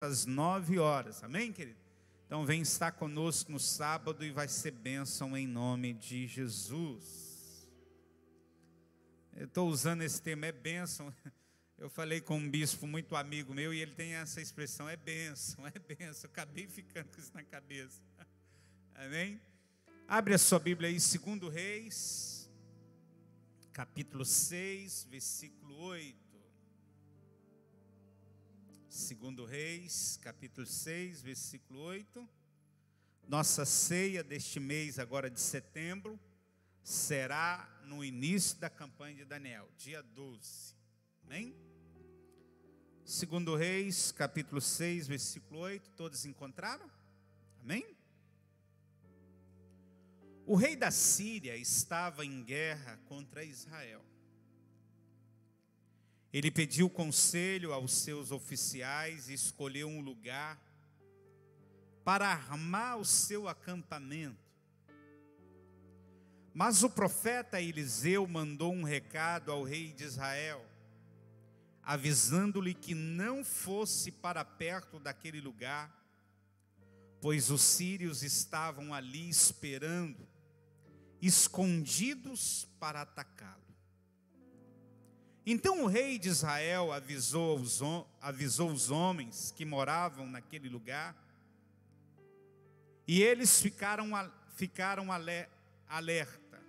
às 9 horas, amém, querido? Então vem estar conosco no sábado e vai ser bênção em nome de Jesus. Eu estou usando esse termo, é bênção. Eu falei com um bispo muito amigo meu e ele tem essa expressão, é bênção, é bênção. Eu acabei ficando com isso na cabeça, amém? Abre a sua Bíblia aí, 2 Reis, capítulo 6, versículo 8. 2 Reis, capítulo 6, versículo 8. Nossa ceia deste mês agora de setembro será no início da campanha de Daniel, dia 12. Amém? 2 Reis, capítulo 6, versículo 8. Todos encontraram? Amém? O rei da Síria estava em guerra contra Israel. Ele pediu conselho aos seus oficiais e escolheu um lugar para armar o seu acampamento. Mas o profeta Eliseu mandou um recado ao rei de Israel, avisando-lhe que não fosse para perto daquele lugar, pois os sírios estavam ali esperando, escondidos para atacá-lo. Então o rei de Israel avisou os homens que moravam naquele lugar, e eles ficaram alerta.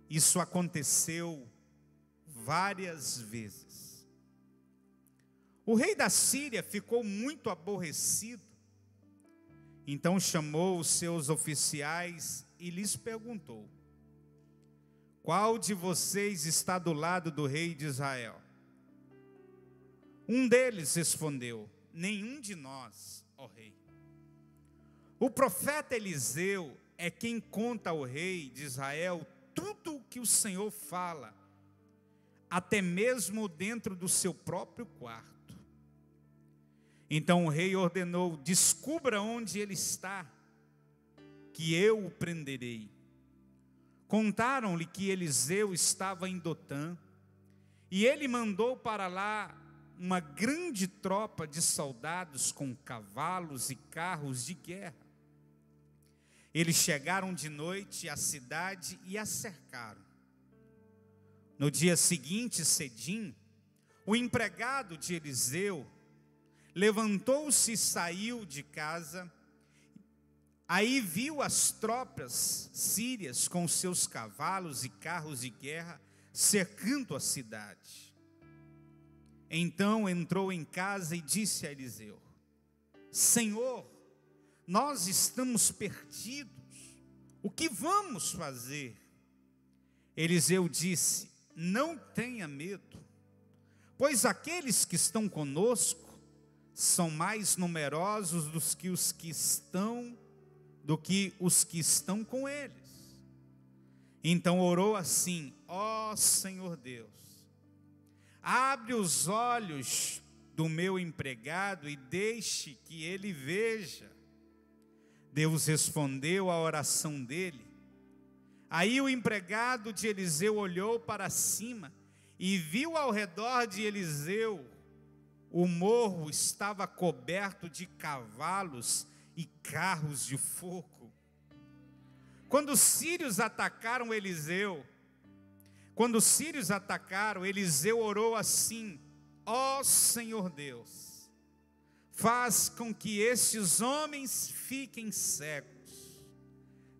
Isso aconteceu várias vezes. O rei da Síria ficou muito aborrecido, então chamou os seus oficiais e lhes perguntou: qual de vocês está do lado do rei de Israel? Um deles respondeu: nenhum de nós, ó rei. O profeta Eliseu é quem conta ao rei de Israel tudo o que o Senhor fala, até mesmo dentro do seu próprio quarto. Então o rei ordenou: descubra onde ele está, que eu o prenderei. Contaram-lhe que Eliseu estava em Dotã, e ele mandou para lá uma grande tropa de soldados com cavalos e carros de guerra. Eles chegaram de noite à cidade e a cercaram. No dia seguinte, cedinho, o empregado de Eliseu levantou-se e saiu de casa. Aí viu as tropas sírias com seus cavalos e carros de guerra cercando a cidade. Então entrou em casa e disse a Eliseu: Senhor, nós estamos perdidos, o que vamos fazer? Eliseu disse: não tenha medo, pois aqueles que estão conosco são mais numerosos do que os que estão com eles. Então orou assim: ó Senhor Deus, abre os olhos do meu empregado e deixe que ele veja. Deus respondeu à oração dele. Aí o empregado de Eliseu olhou para cima e viu ao redor de Eliseu, o morro estava coberto de cavalos e carros de fogo. Quando os sírios atacaram Eliseu, Eliseu orou assim: ó Senhor Deus, faz com que estes homens fiquem cegos.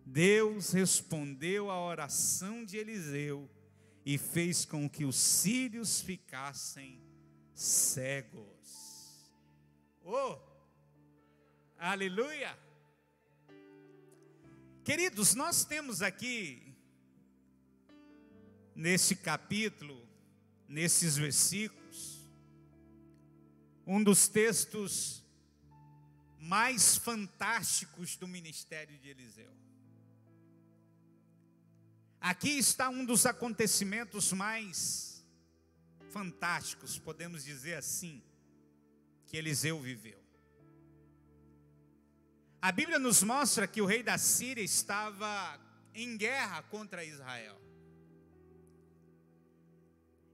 Deus respondeu à oração de Eliseu e fez com que os sírios ficassem cegos. Oh! Aleluia! Queridos, nós temos aqui, nesse capítulo, nesses versículos, um dos textos mais fantásticos do ministério de Eliseu. Aqui está um dos acontecimentos mais fantásticos, podemos dizer assim, que Eliseu viveu. A Bíblia nos mostra que o rei da Síria estava em guerra contra Israel.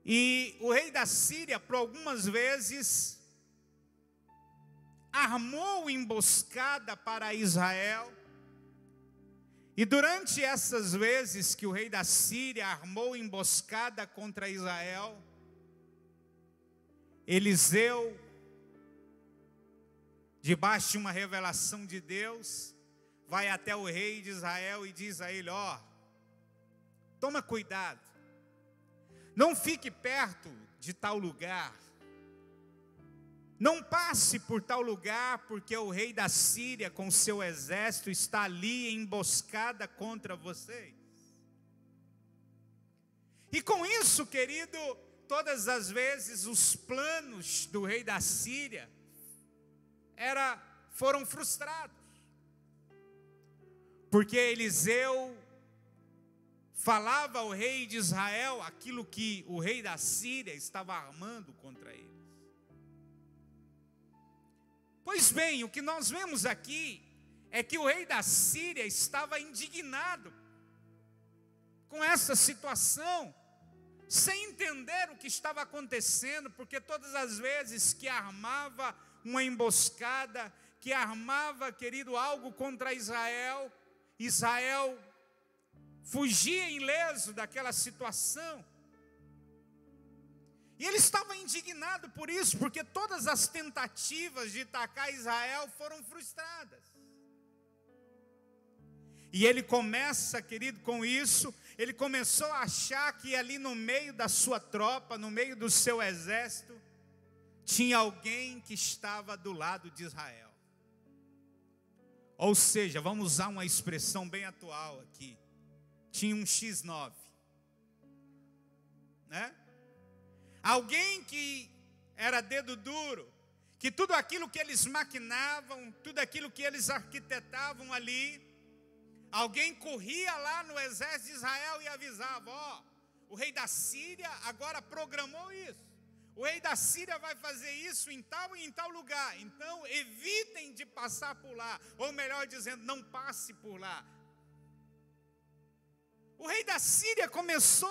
E o rei da Síria, por algumas vezes, armou emboscada para Israel. E durante essas vezes que o rei da Síria armou emboscada contra Israel, Eliseu, debaixo de uma revelação de Deus, vai até o rei de Israel e diz a ele: ó, toma cuidado, não fique perto de tal lugar, não passe por tal lugar, porque o rei da Síria com seu exército está ali emboscada contra vocês. E com isso, querido, todas as vezes os planos do rei da Síria foram frustrados, porque Eliseu falava ao rei de Israel aquilo que o rei da Síria estava armando contra eles. Pois bem, o que nós vemos aqui é que o rei da Síria estava indignado com essa situação, sem entender o que estava acontecendo, porque todas as vezes que armava uma emboscada, que armava, querido, algo contra Israel, Israel fugia ileso daquela situação. E ele estava indignado por isso, porque todas as tentativas de atacar Israel foram frustradas. E ele começa, querido, com isso, ele começou a achar que ali no meio da sua tropa, no meio do seu exército, tinha alguém que estava do lado de Israel. Ou seja, vamos usar uma expressão bem atual aqui, tinha um X9, né? Alguém que era dedo duro, que tudo aquilo que eles maquinavam, tudo aquilo que eles arquitetavam ali, alguém corria lá no exército de Israel e avisava: ó, o rei da Síria agora programou isso, o rei da Síria vai fazer isso em tal e em tal lugar, então evitem de passar por lá, ou melhor dizendo, não passe por lá. O rei da Síria começou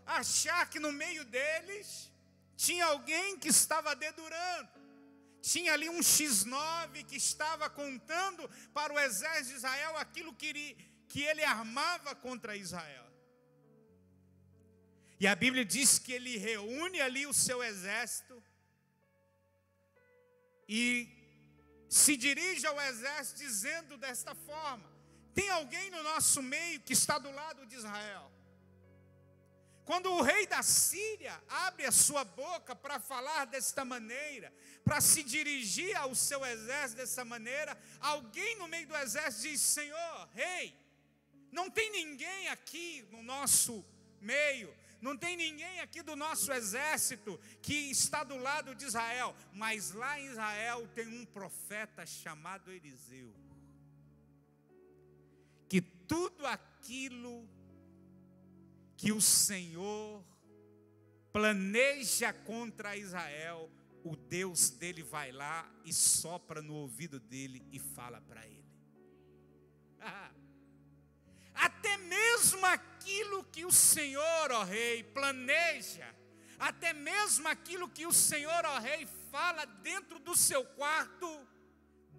a achar que no meio deles tinha alguém que estava dedurando, tinha ali um X9 que estava contando para o exército de Israel aquilo que ele armava contra Israel. E a Bíblia diz que ele reúne ali o seu exército e se dirige ao exército dizendo desta forma: tem alguém no nosso meio que está do lado de Israel. Quando o rei da Síria abre a sua boca para falar desta maneira, para se dirigir ao seu exército dessa maneira, alguém no meio do exército diz: Senhor, rei, não tem ninguém aqui no nosso meio, não tem ninguém aqui do nosso exército que está do lado de Israel, mas lá em Israel tem um profeta chamado Eliseu, que tudo aquilo que o Senhor planeja contra Israel, o Deus dele vai lá e sopra no ouvido dele e fala para ele. Até mesmo aquilo que o Senhor, ó rei, planeja, até mesmo aquilo que o Senhor, ó rei, fala dentro do seu quarto,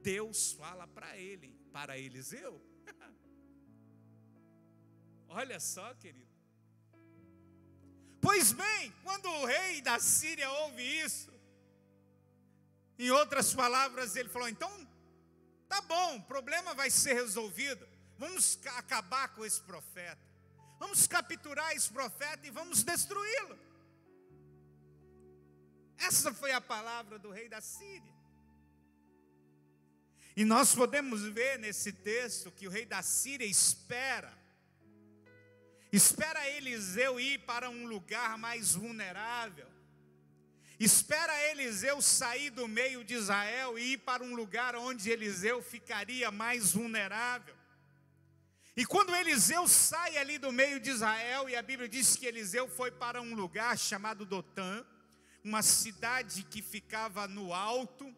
Deus fala para ele, para Eliseu. Olha só, querido. Pois bem, quando o rei da Síria ouve isso, em outras palavras, ele falou: então, tá bom, o problema vai ser resolvido, vamos acabar com esse profeta, vamos capturar esse profeta e vamos destruí-lo. Essa foi a palavra do rei da Síria. E nós podemos ver nesse texto que o rei da Síria espera Eliseu ir para um lugar mais vulnerável, espera Eliseu sair do meio de Israel e ir para um lugar onde Eliseu ficaria mais vulnerável. E quando Eliseu sai ali do meio de Israel, e a Bíblia diz que Eliseu foi para um lugar chamado Dotã, uma cidade que ficava no alto.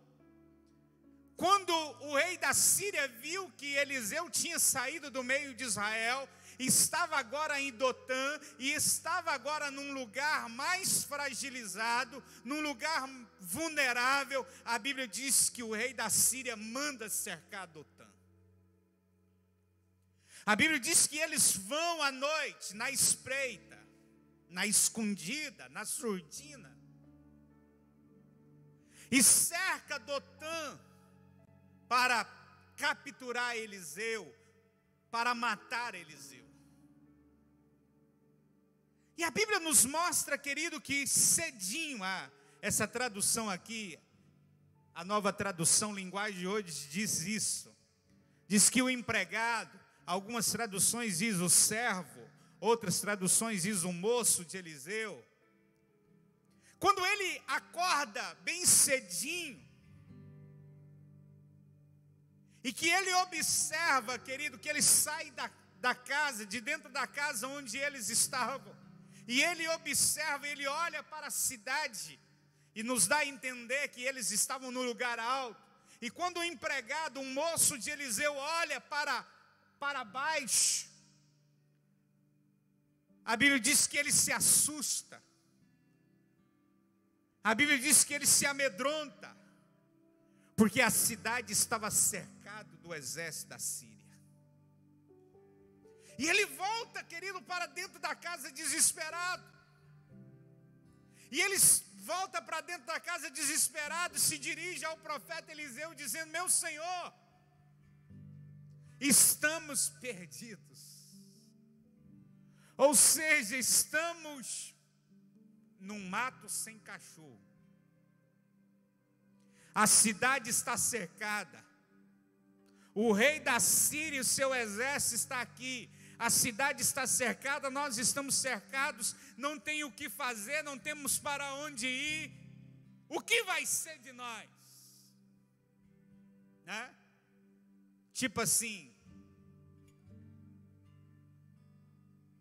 Quando o rei da Síria viu que Eliseu tinha saído do meio de Israel, estava agora em Dotã e estava agora num lugar mais fragilizado, num lugar vulnerável. A Bíblia diz que o rei da Síria manda cercar Dotã. A Bíblia diz que eles vão à noite, na espreita, na escondida, na surdina, e cerca Dotã para capturar Eliseu, para matar Eliseu. E a Bíblia nos mostra, querido, que cedinho, essa tradução aqui, a nova tradução linguagem de hoje diz isso. Diz que o empregado, algumas traduções diz o servo, outras traduções diz o moço de Eliseu. Quando ele acorda bem cedinho, e que ele observa, querido, que ele sai da casa, de dentro da casa onde eles estavam, e ele observa, ele olha para a cidade, e nos dá a entender que eles estavam no lugar alto. E quando o empregado, um moço de Eliseu, olha para baixo, a Bíblia diz que ele se assusta, a Bíblia diz que ele se amedronta, porque a cidade estava cercada do exército da Síria. E ele volta, querido, para dentro da casa desesperado. E ele volta para dentro da casa desesperado e se dirige ao profeta Eliseu dizendo: meu Senhor, estamos perdidos. Ou seja, estamos num mato sem cachorro. A cidade está cercada. O rei da Síria e o seu exército está aqui. A cidade está cercada, nós estamos cercados, não tem o que fazer, não temos para onde ir. O que vai ser de nós? Né? Tipo assim,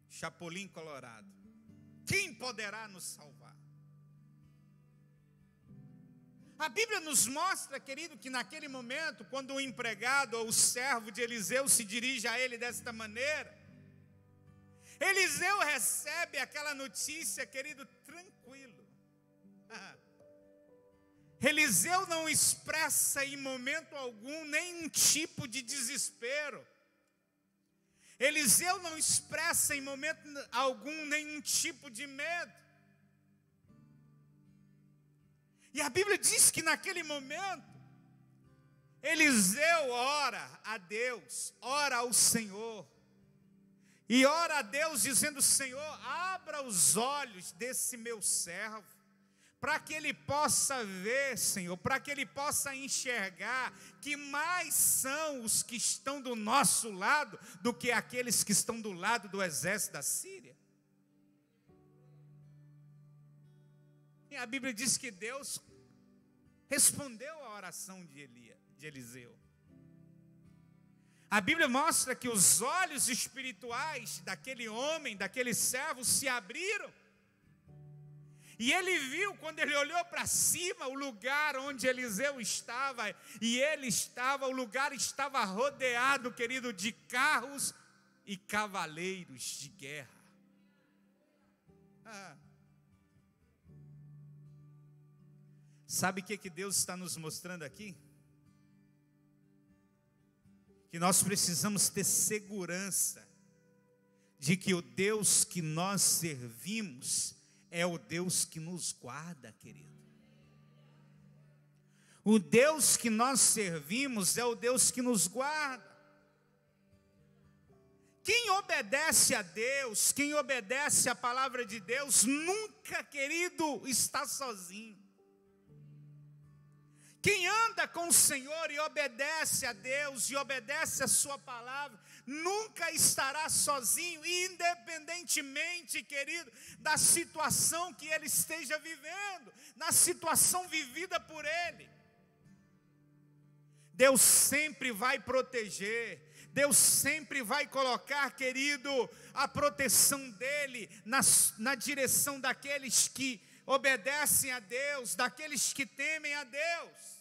Chapolin Colorado. Quem poderá nos salvar? A Bíblia nos mostra, querido, que naquele momento, quando o empregado ou o servo de Eliseu se dirige a ele desta maneira, Eliseu recebe aquela notícia, querido, tranquilo. Eliseu não expressa em momento algum nenhum tipo de desespero. Eliseu não expressa em momento algum nenhum tipo de medo. E a Bíblia diz que naquele momento, Eliseu ora a Deus, ora ao Senhor. E ora a Deus dizendo: Senhor, abra os olhos desse meu servo, para que ele possa ver, Senhor, para que ele possa enxergar que mais são os que estão do nosso lado do que aqueles que estão do lado do exército da Síria. E a Bíblia diz que Deus respondeu à oração de Eliseu. A Bíblia mostra que os olhos espirituais daquele homem, daquele servo, se abriram. E ele viu, quando ele olhou para cima, o lugar onde Eliseu estava. E o lugar estava rodeado, querido, de carros e cavaleiros de guerra. Sabe o que Deus está nos mostrando aqui? Que nós precisamos ter segurança de que o Deus que nós servimos é o Deus que nos guarda, querido. O Deus que nós servimos é o Deus que nos guarda. Quem obedece a Deus, quem obedece à palavra de Deus, nunca, querido, está sozinho. Quem anda com o Senhor e obedece a Deus e obedece a sua palavra, nunca estará sozinho, independentemente, querido, da situação que ele esteja vivendo, na situação vivida por ele. Deus sempre vai proteger, Deus sempre vai colocar, querido, a proteção dele na direção daqueles que obedecem a Deus, daqueles que temem a Deus.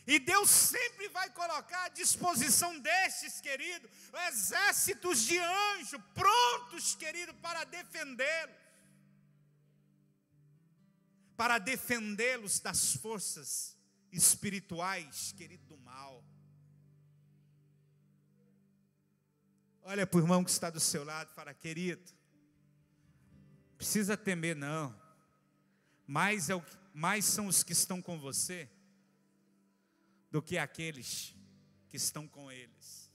E Deus sempre vai colocar à disposição destes, querido, exércitos de anjos, prontos, querido, para defendê-los. Para defendê-los das forças espirituais, querido, do mal. Olha para o irmão que está do seu lado e fala: querido, não precisa temer não, mais são os que estão com você do que aqueles que estão com eles.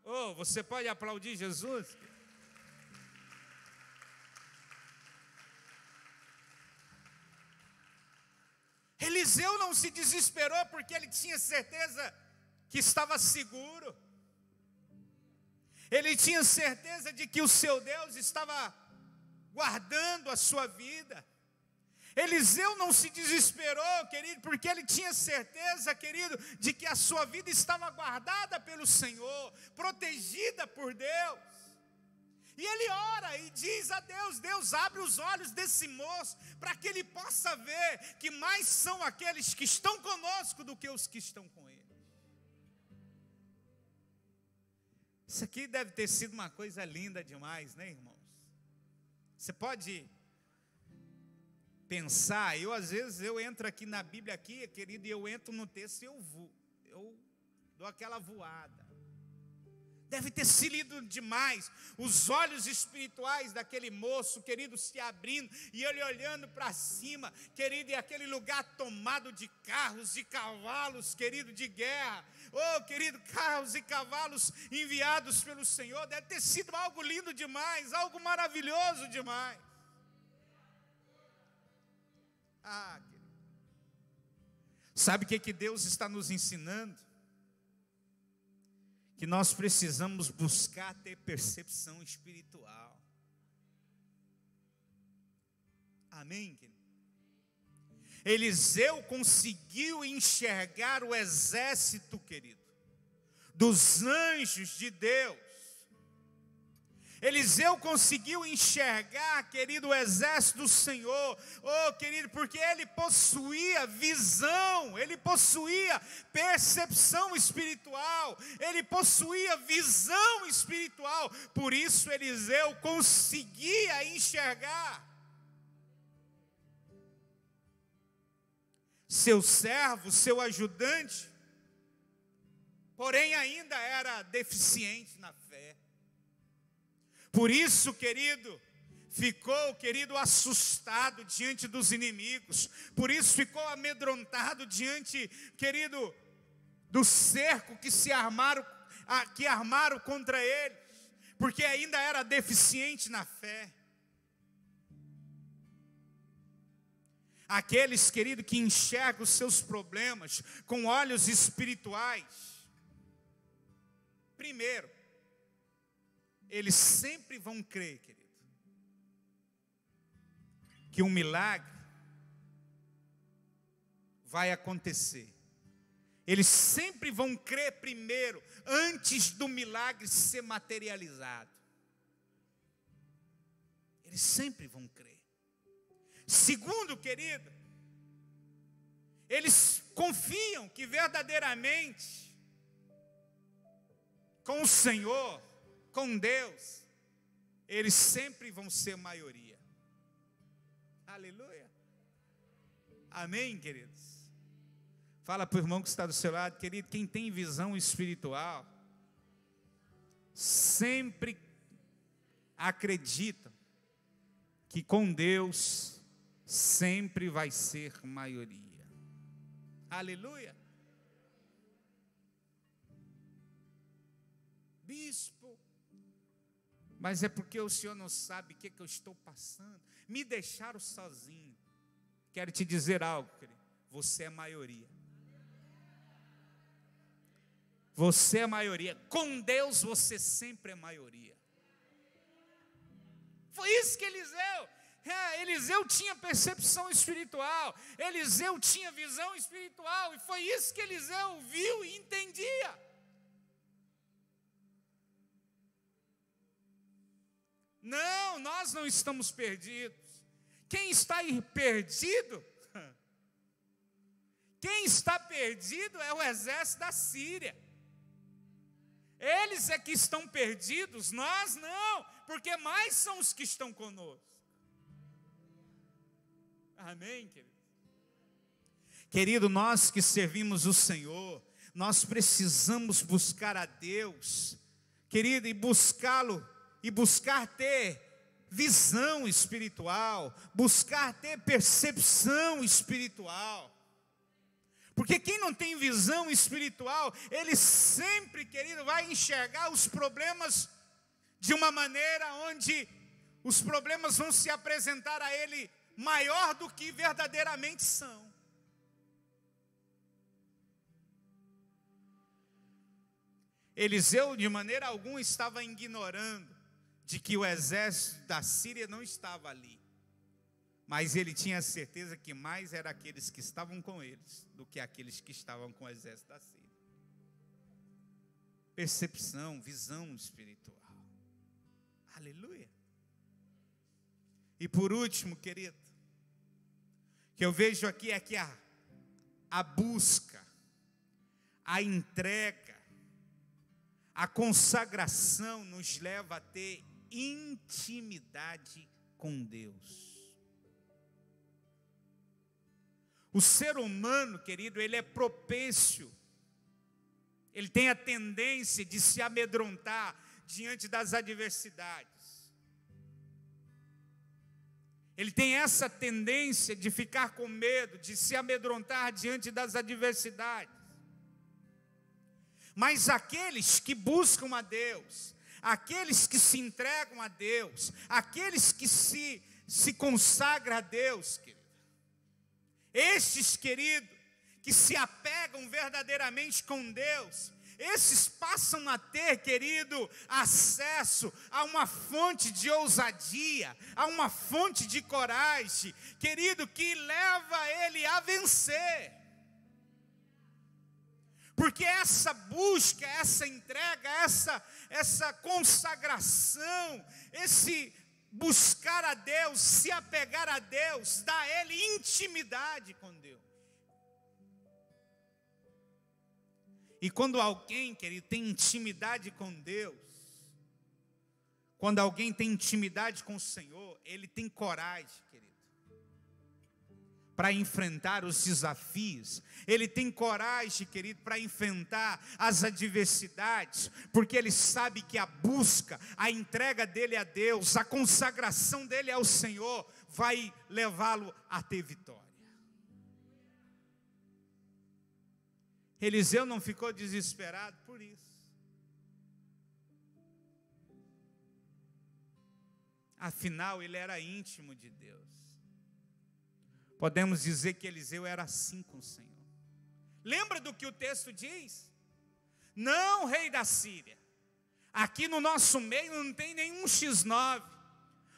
Oh, você pode aplaudir Jesus? Eliseu não se desesperou porque ele tinha certeza que estava seguro. Ele tinha certeza de que o seu Deus estava guardando a sua vida. Eliseu não se desesperou, querido, porque ele tinha certeza, querido, de que a sua vida estava guardada pelo Senhor, protegida por Deus. E ele ora e diz a Deus: Deus, abre os olhos desse moço, para que ele possa ver que mais são aqueles que estão conosco do que os que estão com ele. Isso aqui deve ter sido uma coisa linda demais, né, irmãos? Você pode pensar, às vezes eu entro aqui na Bíblia aqui, querido, e eu entro no texto e eu dou aquela voada. Deve ter sido lindo demais, os olhos espirituais daquele moço, querido, se abrindo, e ele olhando para cima, querido, e aquele lugar tomado de carros e cavalos, querido, de guerra. Oh, querido, carros e cavalos enviados pelo Senhor. Deve ter sido algo lindo demais, algo maravilhoso demais. Ah, querido. Sabe o que Deus está nos ensinando? Que nós precisamos buscar ter percepção espiritual. Amém, querido? Eliseu conseguiu enxergar o exército, querido, dos anjos de Deus. Eliseu conseguiu enxergar, querido, o exército do Senhor. Oh, querido, porque ele possuía visão, ele possuía percepção espiritual, ele possuía visão espiritual. Por isso Eliseu conseguia enxergar. Seu servo, seu ajudante, porém ainda era deficiente na fé. Por isso, querido, ficou, querido, assustado diante dos inimigos. Por isso ficou amedrontado diante, querido, do cerco que armaram contra ele, porque ainda era deficiente na fé. Aqueles, querido, que enxergam os seus problemas com olhos espirituais, primeiro, eles sempre vão crer, querido, que um milagre vai acontecer. Eles sempre vão crer primeiro, antes do milagre ser materializado. Eles sempre vão crer. Segundo, querido, eles confiam que verdadeiramente, com o Senhor, com Deus, eles sempre vão ser maioria. Aleluia. Amém, queridos? Fala para o irmão que está do seu lado, querido, quem tem visão espiritual, sempre acredita que com Deus sempre vai ser maioria. Aleluia. Bispo, mas é porque o senhor não sabe o que eu estou passando. Me deixaram sozinho. Quero te dizer algo, querido. Você é maioria. Você é maioria. Com Deus você sempre é maioria. Foi isso que Eliseu tinha percepção espiritual. Eliseu tinha visão espiritual. E foi isso que Eliseu viu e entendia. Não, nós não estamos perdidos. Quem está perdido Quem está perdido é o exército da Síria. Eles é que estão perdidos, nós não, porque mais são os que estão conosco. Amém, querido? Querido, nós que servimos o Senhor, nós precisamos buscar a Deus, querido, e buscá-lo, e buscar ter visão espiritual, buscar ter percepção espiritual. Porque quem não tem visão espiritual, ele sempre, querido, vai enxergar os problemas de uma maneira onde os problemas vão se apresentar a ele maior do que verdadeiramente são. Eliseu, de maneira alguma, estava ignorando de que o exército da Síria não estava ali. Mas ele tinha certeza que mais eram aqueles que estavam com eles do que aqueles que estavam com o exército da Síria. Percepção, visão espiritual. Aleluia. E por último, querido, que eu vejo aqui é que a busca, a entrega, a consagração nos leva a ter intimidade com Deus. O ser humano, querido, ele é propício, ele tem a tendência de se amedrontar diante das adversidades. Ele tem essa tendência de ficar com medo, de se amedrontar diante das adversidades. Mas aqueles que buscam a Deus, aqueles que se entregam a Deus, aqueles que se consagram a Deus, querido, estes, querido, que se apegam verdadeiramente com Deus, esses passam a ter, querido, acesso a uma fonte de ousadia, a uma fonte de coragem, querido, que leva ele a vencer. Porque essa busca, essa entrega, essa consagração, esse buscar a Deus, se apegar a Deus, dá a ele intimidade com Deus. E quando alguém, querido, tem intimidade com Deus, quando alguém tem intimidade com o Senhor, ele tem coragem, querido, para enfrentar os desafios. Ele tem coragem, querido, para enfrentar as adversidades, porque ele sabe que a busca, a entrega dele a Deus, a consagração dele ao Senhor, vai levá-lo a ter vitória. Eliseu não ficou desesperado por isso. Afinal, ele era íntimo de Deus. Podemos dizer que Eliseu era assim com o Senhor. Lembra do que o texto diz? Não, rei da Síria, aqui no nosso meio não tem nenhum X9.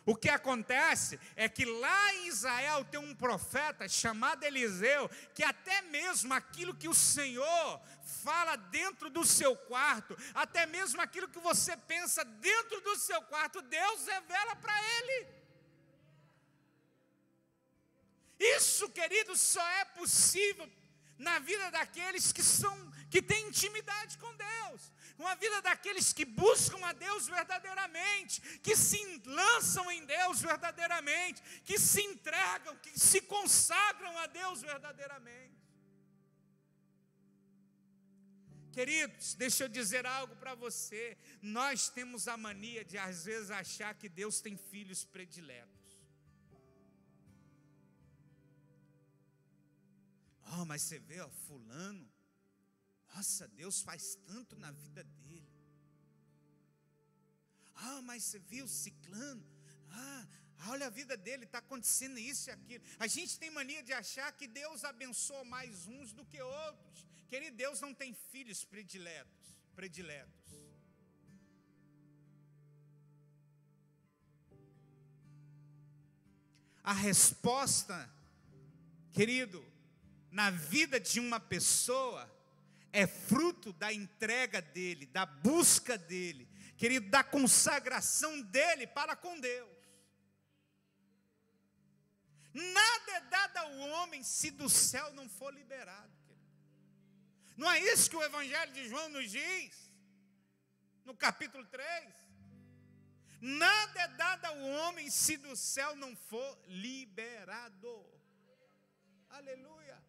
O que acontece é que lá em Israel tem um profeta chamado Eliseu, que até mesmo aquilo que o Senhor fala dentro do seu quarto, até mesmo aquilo que você pensa dentro do seu quarto, Deus revela para ele. Isso, querido, só é possível na vida daqueles que têm intimidade com Deus, uma vida daqueles que buscam a Deus verdadeiramente, que se lançam em Deus verdadeiramente, que se entregam, que se consagram a Deus verdadeiramente. Queridos, deixa eu dizer algo para você. Nós temos a mania de às vezes achar que Deus tem filhos prediletos. Oh, mas você vê, ó, fulano, nossa, Deus faz tanto na vida dele. Ah, mas você viu ciclano? Olha a vida dele, está acontecendo isso e aquilo. A gente tem mania de achar que Deus abençoa mais uns do que outros. Querido, Deus não tem filhos prediletos. A resposta, querido, na vida de uma pessoa, é fruto da entrega dele, da busca dele, querido, da consagração dele para com Deus. Nada é dado ao homem se do céu não for liberado, querido. Não é isso que o Evangelho de João nos diz? No capítulo 3. Nada é dado ao homem se do céu não for liberado. Aleluia.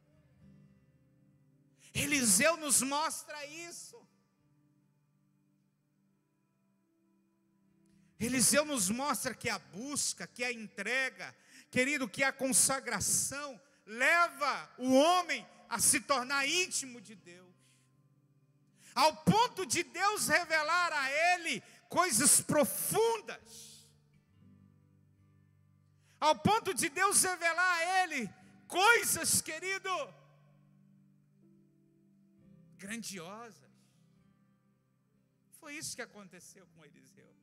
Eliseu nos mostra isso. Eliseu nos mostra que a busca, que a entrega, querido, que a consagração leva o homem a se tornar íntimo de Deus, ao ponto de Deus revelar a ele coisas profundas, ao ponto de Deus revelar a ele coisas, querido, grandiosas. Foi isso que aconteceu com Eliseu.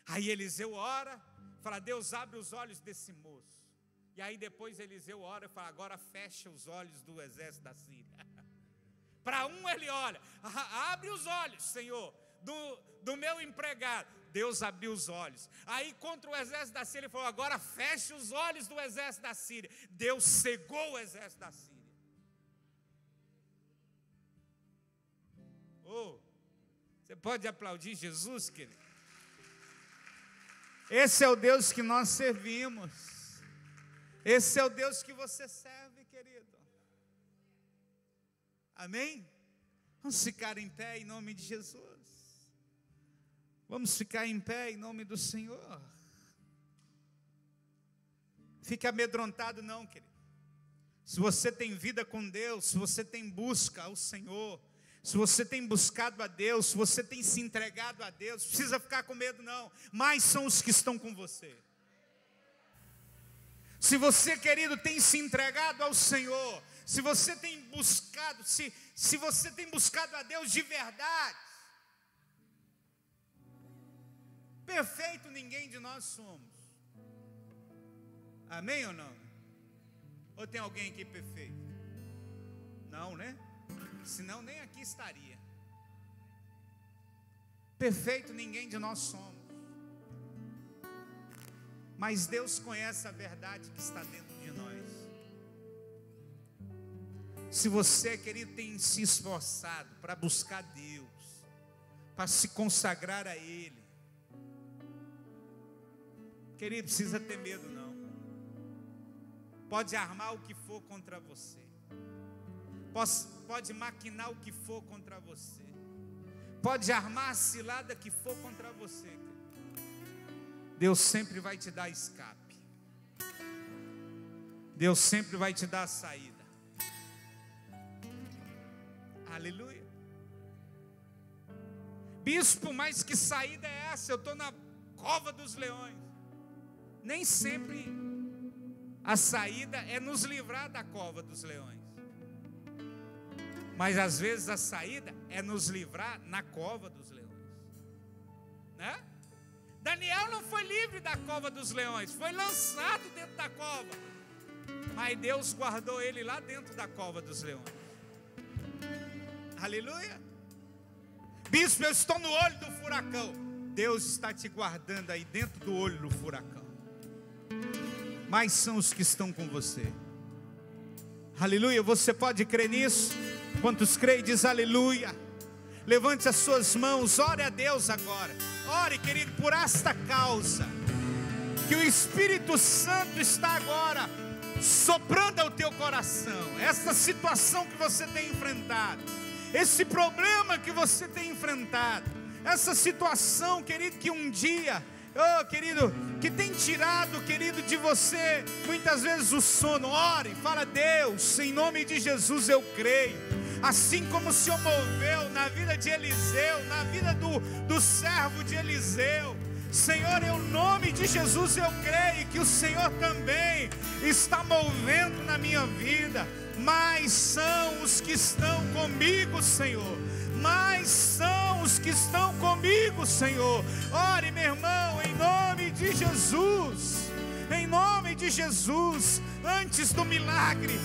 Aí Eliseu ora, fala: Deus, abre os olhos desse moço. E aí depois Eliseu ora e fala: agora fecha os olhos do exército da Síria. Para um ele olha: abre os olhos, Senhor, do meu empregado. Deus abriu os olhos. Aí contra o exército da Síria ele falou: agora fecha os olhos do exército da Síria. Deus cegou o exército da Síria. Oh, você pode aplaudir Jesus, querido? Esse é o Deus que nós servimos. Esse é o Deus que você serve, querido. Amém? Vamos ficar em pé em nome de Jesus. Vamos ficar em pé em nome do Senhor. Fique amedrontado não, querido. Se você tem vida com Deus, se você tem busca ao Senhor, se você tem buscado a Deus, se você tem se entregado a Deus, não precisa ficar com medo não. Mais são os que estão com você. Se você, querido, tem se entregado ao Senhor, se você tem buscado, se você tem buscado a Deus de verdade, perfeito ninguém de nós somos. Amém ou não? Ou tem alguém aqui perfeito? Não, né? Senão nem aqui estaria. Perfeito ninguém de nós somos. Mas Deus conhece a verdade que está dentro de nós. Se você, querido, tem se esforçado para buscar Deus, para se consagrar a Ele, querido, precisa ter medo não. Pode armar o que for contra você, pode maquinar o que for contra você, pode armar a cilada que for contra você, Deus sempre vai te dar escape. Deus sempre vai te dar a saída. Aleluia. Bispo, mas que saída é essa? Eu estou na cova dos leões. Nem sempre a saída é nos livrar da cova dos leões. Mas às vezes a saída é nos livrar na cova dos leões. Né? Daniel não foi livre da cova dos leões, foi lançado dentro da cova. Mas Deus guardou ele lá dentro da cova dos leões. Aleluia. Bispo, eu estou no olho do furacão. Deus está te guardando aí dentro do olho do furacão. Mas são os que estão com você. Aleluia, você pode crer nisso? Quantos creem, diz aleluia. Levante as suas mãos, ore a Deus agora. Ore, querido, por esta causa, que o Espírito Santo está agora soprando ao teu coração. Essa situação que você tem enfrentado, esse problema que você tem enfrentado, essa situação, querido, que um dia, querido, que tem tirado, querido, de você muitas vezes o sono. Ore, fala: Deus, em nome de Jesus eu creio. Assim como o Senhor moveu na vida de Eliseu, na vida do servo de Eliseu, Senhor, em nome de Jesus eu creio que o Senhor também está movendo na minha vida. Mais são os que estão comigo, Senhor. Mais são os que estão comigo, Senhor. Ore, meu irmão, em nome de Jesus. Em nome de Jesus. antes do milagre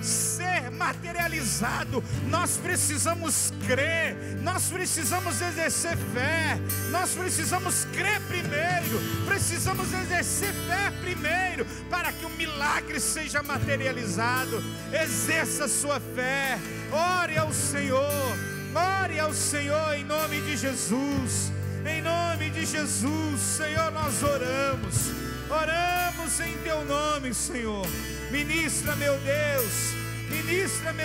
ser materializado, nós precisamos crer, nós precisamos exercer fé, nós precisamos crer primeiro, precisamos exercer fé primeiro, para que o milagre seja materializado. Exerça a sua fé, ore ao Senhor em nome de Jesus. Em nome de Jesus, Senhor, nós oramos em teu nome, Senhor. Ministra, meu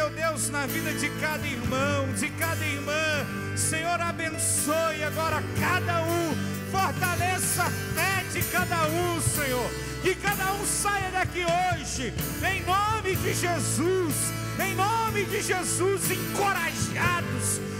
Deus, na vida de cada irmão, de cada irmã. Senhor, abençoe agora cada um, fortaleça a fé de cada um, Senhor. Que cada um saia daqui hoje, em nome de Jesus,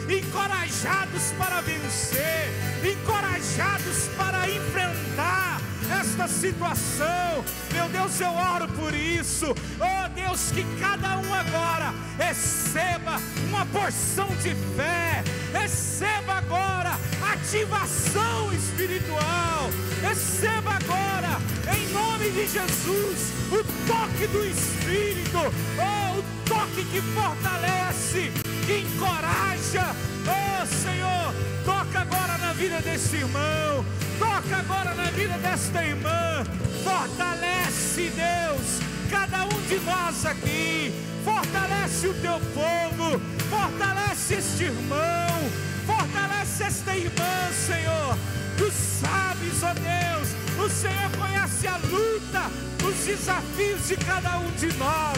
encorajados para vencer, encorajados para enfrentar esta situação. Meu Deus, eu oro por isso. Oh Deus, que cada um agora receba uma porção de fé, receba agora ativação espiritual, receba agora, em nome de Jesus, o toque do Espírito, o toque que fortalece, que encoraja. Oh Senhor, toca agora na vida desse irmão, toca agora na vida desta irmã, fortalece, Deus, cada um de nós aqui, fortalece o teu povo, fortalece este irmão, fortalece esta irmã, Senhor. Tu sabes, ó Deus, o Senhor conhece a luta, os desafios de cada um de nós.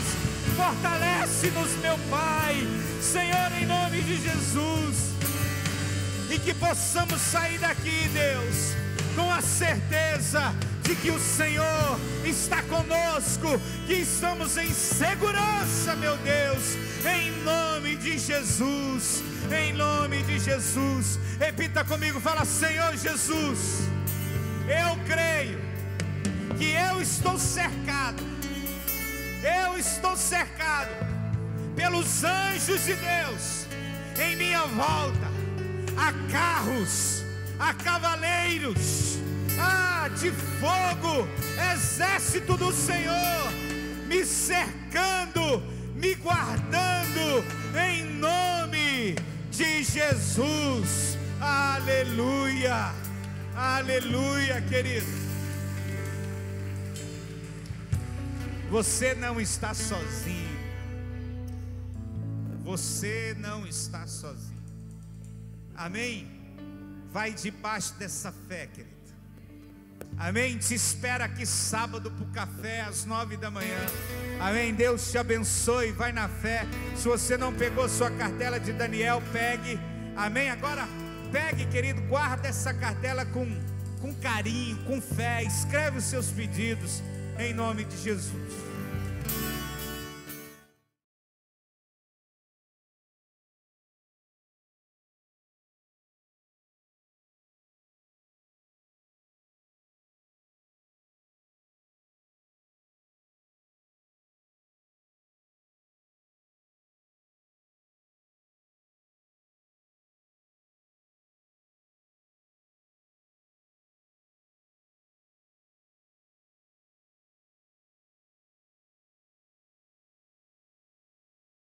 Fortalece-nos, meu Pai, Senhor, em nome de Jesus, e que possamos sair daqui, Deus, com a certeza de que o Senhor está conosco, que estamos em segurança, meu Deus, em nome de Jesus, em nome de Jesus. Repita comigo, fala: Senhor Jesus, eu creio que eu estou cercado pelos anjos de Deus em minha volta, há carros, há cavaleiros, de fogo, exército do Senhor, me cercando, me guardando, em nome de Jesus. Aleluia, aleluia, querido. Você não está sozinho. Você não está sozinho. Amém? Vai debaixo dessa fé, querido. Amém? Te espera aqui sábado para o café às 9 da manhã. Amém? Deus te abençoe. Vai na fé. Se você não pegou sua cartela de Daniel, pegue. Amém? Agora pegue, querido. Guarda essa cartela com carinho, com fé. Escreve os seus pedidos em nome de Jesus.